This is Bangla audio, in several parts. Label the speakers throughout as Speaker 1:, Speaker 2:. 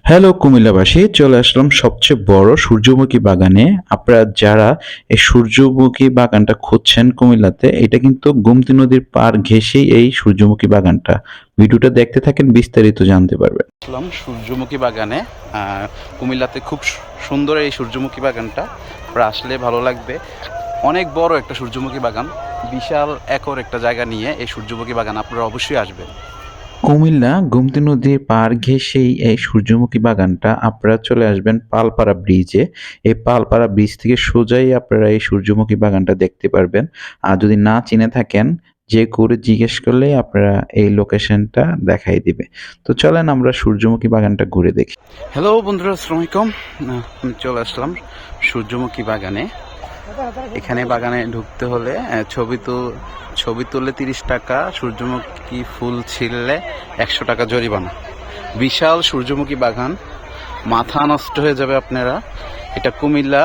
Speaker 1: হ্যালো কুমিল্লাবাসী, চলে আসলাম সবচেয়ে বড় সূর্যমুখী বাগানে। আপনারা যারা এই সূর্যমুখী বাগানটা খুঁজছেন কুমিল্লাতে, এটা কিন্তু গোমতী নদীর পাড় ঘেঁষেই এই সূর্যমুখী বাগানটা। ভিডিওটা দেখতে থাকেন, বিস্তারিত জানতে পারবেন। আসলাম সূর্যমুখী বাগানে। কুমিল্লাতে খুব সুন্দর এই সূর্যমুখী বাগানটা, আপনারা আসলে ভালো লাগবে। অনেক বড় একটা সূর্যমুখী বাগান, বিশাল একর একটা জায়গা নিয়ে এই সূর্যমুখী বাগান, আপনারা অবশ্যই আসবেন। কুমিল্লা গোমতী নদীর পাড় ঘেঁষেই এই সূর্যমুখী বাগানটা। আপনারা চলে আসবেন পালপাড়া ব্রিজে। এই পালপাড়া ব্রিজ থেকে সোজাই আপনারা এই সূর্যমুখী বাগানটা দেখতে পারবেন। আর যদি না চিনে থাকেন, যে করে জিজ্ঞেস করলেই আপনারা এই লোকেশনটা দেখাই দিবে। তো চলেন আমরা সূর্যমুখী বাগানটা ঘুরে দেখি। হ্যালো বন্ধুরা, আসসালামু আলাইকুম। আমি চলে আসলাম সূর্যমুখী বাগানে। এখানে বাগানে ঢুকতে হলে ছবি তুললে 30 টাকা, সূর্যমুখী ফুল ছিঁড়লে 100 টাকা জরিমানা। বিশাল সূর্যমুখী বাগান, মাথা নষ্ট হয়ে যাবে আপনারা। এটা কুমিল্লা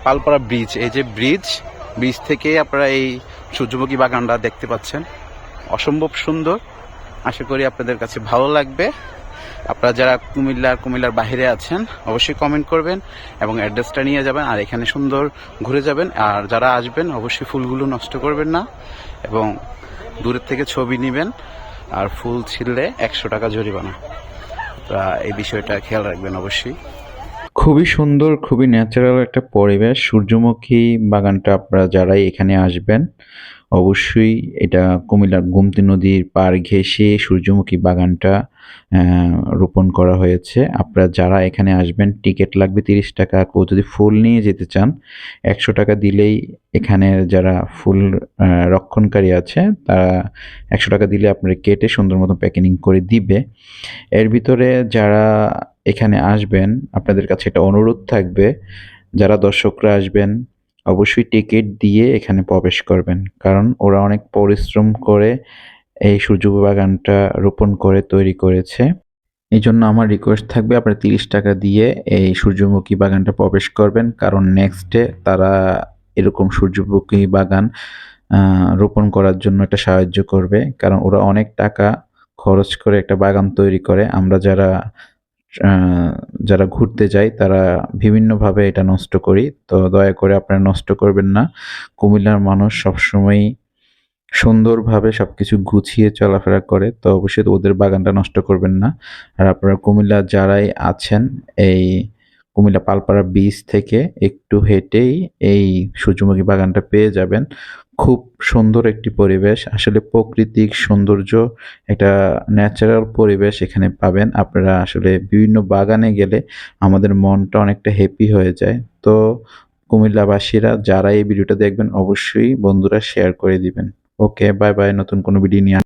Speaker 1: পালপাড়া ব্রিজ। এই যে ব্রিজ থেকে আপনারা এই সূর্যমুখী বাগানটা দেখতে পাচ্ছেন। অসম্ভব সুন্দর, আশা করি আপনাদের কাছে ভালো লাগবে। আপনারা যারা কুমিল্লার বাইরে আছেন অবশ্যই কমেন্ট করবেন এবং অ্যাড্রেসটা নিয়ে যাবেন, আর এখানে সুন্দর ঘুরে যাবেন। আর যারা আসবেন অবশ্যই ফুলগুলো নষ্ট করবেন না এবং দূরের থেকে ছবি নেবেন। আর ফুল ছিঁড়লে 100 টাকা জরিমানা। তা এই বিষয়টা খেয়াল রাখবেন অবশ্যই। খুবই সুন্দর, খুবই ন্যাচারাল একটা পরিবেশ সূর্যমুখী বাগানটা। আপনারা যারাই এখানে আসবেন অবশ্যই, এটা কুমিল্লার গোমতী নদীর পাড় ঘেঁষে সূর্যমুখী বাগানটা রোপণ করা হয়েছে। আপনারা যারা এখানে আসবেন, টিকিট লাগবে 30 টাকা। কেউ যদি ফুল নিয়ে যেতে চান 100 টাকা দিলেই, এখানের যারা ফুল রক্ষণকারী আছে তারা 100 টাকা দিলে আপনারা কেটে সুন্দর মতো প্যাকেজিং করে দিবে। এর ভিতরে যারা এখানে আসবেন আপনাদের কাছে একটা অনুরোধ থাকবে, যারা দর্শকরা আসবেন অবশ্যই টিকিট দিয়ে এখানে প্রবেশ করবেন, কারণ ওরা অনেক পরিশ্রম করে এই সূর্যমুখী বাগানটা রোপণ করে তৈরি করেছে। এই জন্য আমার রিকোয়েস্ট থাকবে আপনারা 30 টাকা দিয়ে এই সূর্যমুখী বাগানটা প্রবেশ করবেন, কারণ নেক্সটে তারা এরকম সূর্যমুখী বাগান রোপণ করার জন্য একটা সাহায্য করবে, কারণ ওরা অনেক টাকা খরচ করে একটা বাগান তৈরি করে। আমরা যারা ঘুরতে যাই তারা বিভিন্নভাবে এটা নষ্ট করি। তো দয়া করে আপনারা নষ্ট করবেন না। কুমিল্লার মানুষ সবসময়ই সুন্দরভাবে সবকিছু গুছিয়ে চলাফেরা করে, তো অবশ্যই ওদের বাগানটা নষ্ট করবেন না। আর আপনারা কুমিল্লা যারাই আছেন, এই কুমিল্লা পালপাড়া ব্রিজ থেকে একটু হেঁটেই এই সূর্যমুখী বাগানটা পেয়ে যাবেন। খুব সুন্দর একটি পরিবেশ, আসলে প্রাকৃতিক সৌন্দর্য, একটা ন্যাচারাল পরিবেশ এখানে পাবেন। আপনারা আসলে বিভিন্ন বাগানে গেলে আমাদের মনটা অনেকটা হ্যাপি হয়ে যায়। তো কুমিল্লাবাসীরা যারা এই ভিডিওটা দেখবেন অবশ্যই বন্ধুরা শেয়ার করে দিবেন। ওকে, বাই বাই। নতুন কোনো ভিডিও নিয়ে